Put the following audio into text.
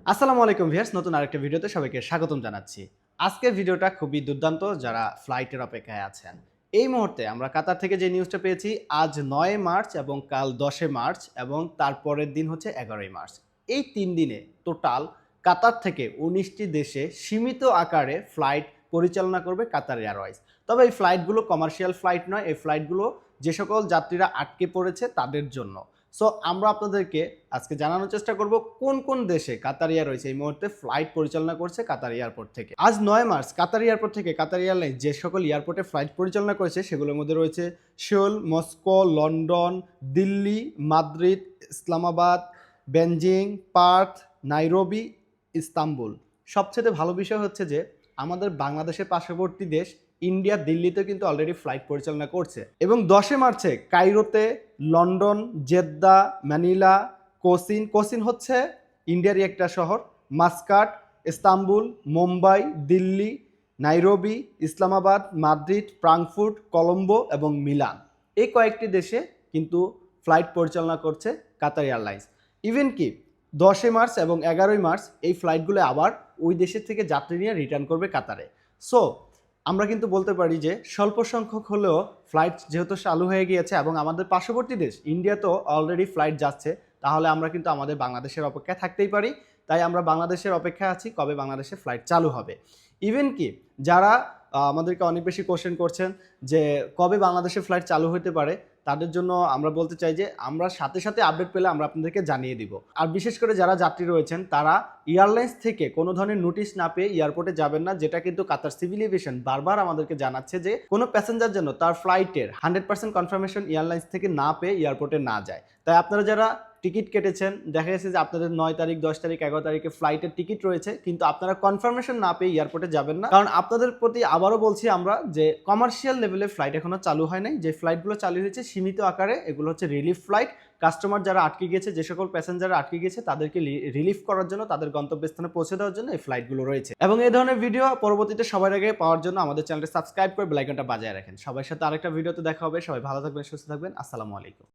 আসসালামু আলাইকুম ভিউয়ার্স, নতুন আরেকটা ভিডিওতে সবাইকে স্বাগতম জানাচ্ছি। আজকের ভিডিওটা খুবই দুর্দান্ত যারা ফ্লাইটের অপেক্ষায় আছেন। এই মুহূর্তে আমরা কাতার থেকে যে নিউজটা পেয়েছি আজ ৯ মার্চ এবং কাল ১০ মার্চ এবং তারপরের দিন হচ্ছে ১১ মার্চ। এই ৩ দিনে টোটাল কাতার থেকে ১৯টি দেশে সীমিত আকারে ফ্লাইট পরিচালনা করবে কাতার এয়ারওয়েজ। তবে এই ফ্লাইটগুলো কমার্শিয়াল ফ্লাইট নয়, এই ফ্লাইটগুলো যে সকল যাত্রীরা আটকে পড়েছে তাদের জন্য। সো আমরা আপনাদেরকে আজকে জানানোর চেষ্টা করব কোন কোন দেশে কাতার এয়ারওয়েজ এই মুহূর্তে ফ্লাইট পরিচালনা করছে কাতার এয়ারপোর্ট থেকে। আজ ৯ মার্চ কাতার এয়ারপোর্ট থেকে কাতার এয়ারলাইন্স যে সকল এয়ারপোর্টে ফ্লাইট পরিচালনা করেছে সেগুলোর মধ্যে রয়েছে Seoul, Moscow, London, Delhi, Madrid, Islamabad, Beijing, Perth, Nairobi, Istanbul. সবচেয়ে ভালো বিষয় হচ্ছে যে আমাদের বাংলাদেশের পার্শ্ববর্তী দেশ ইন্ডিয়া দিল্লিতে কিন্তু অলরেডি ফ্লাইট পরিচালনা করছে এবং ১০ মার্চে কায়রোতে, লন্ডন, জেদ্দা, ম্যানিলা, কোচিন হচ্ছে ইন্ডিয়ারই একটা শহর, Muscat, Istanbul, Mumbai, Delhi, Nairobi, Islamabad, Madrid, Frankfurt, Colombo এবং মিলান, এই কয়েকটি দেশে কিন্তু ফ্লাইট পরিচালনা করছে কাতার এয়ারলাইন্স। ইভেন কি ১০ মার্চ এবং ১১ মার্চ এই ফ্লাইটগুলো আবার ওই দেশের থেকে যাত্রী নিয়ে রিটার্ন করবে কাতারে। সো আমরা কিন্তু বলতে পারি যে স্বল্প সংখ্যক হলেও ফ্লাইট যেহেতু চালু হয়ে গিয়েছে এবং আমাদের পার্শ্ববর্তী দেশ ইন্ডিয়াতেও অলরেডি ফ্লাইট যাচ্ছে, তাহলে আমরা কিন্তু আমাদের বাংলাদেশের অপেক্ষায় থাকতেই পারি। তাই আমরা বাংলাদেশের অপেক্ষায় আছি কবে বাংলাদেশে ফ্লাইট চালু হবে। ইভেন কি যারা আমাদেরকে অনেক বেশি কোশ্চেন করছেন যে কবে বাংলাদেশে ফ্লাইট চালু হতে পারে, তাদের জন্য আমরা বলতে চাই যে আমরা সাথে সাথে আপডেট পেলে আমরা আপনাদেরকে জানিয়ে দিব। আর বিশেষ করে যারা যাত্রী রয়েছেন তারা এয়ারলাইন্স থেকে কোনো ধরনের নোটিশ না পেয়ে এয়ারপোর্টে যাবেন না, যেটা কিন্তু কাতার সিভিল এভিয়েশন বারবার আমাদেরকে জানাচ্ছে যে কোনো প্যাসেঞ্জার যেন তার ফ্লাইটের 100% কনফার্মেশন এয়ারলাইন্স থেকে না পেয়ে এয়ারপোর্টে না যায়। তাই আপনারা যারা টিকিট কেটেছেন, দেখা গেছে যে আপনাদের ৯ তারিখ, ১০ তারিখ, ১১ তারিখে ফ্লাইটের টিকিট রয়েছে কিন্তু আপনারা কনফার্মেশন না পেয়ে এয়ারপোর্টে যাবেন না, কারণ আপনাদের প্রতি আবারও বলছি আমরা যে কমার্শিয়াল লেভেলে ফ্লাইট এখনো চালু হয় নাই। যে ফ্লাইটগুলো চালু হয়েছে সীমিত আকারে, এগুলো হচ্ছে রিলিফ ফ্লাইট। কাস্টমার যারা আটকে গিয়েছে, যে সকল প্যাসেঞ্জার আটকে গিয়েছে তাদেরকে রিলিফ করার জন্য, তাদের গন্তব্যস্থানে পৌঁছে দেওয়ার জন্য এই ফ্লাইটগুলো রয়েছে। এবং এই ধরনের ভিডিও পরবর্তীতে সবার আগে পাওয়ার জন্য আমাদের চ্যানেলটি সাবস্ক্রাইব করে বেল আইকনটা বাজায় রাখেন। সবার সাথে আরেকটা ভিডিওতে দেখা হবে। সবাই ভালো থাকবেন, সুস্থ থাকবেন। আসসালামু আলাইকুম।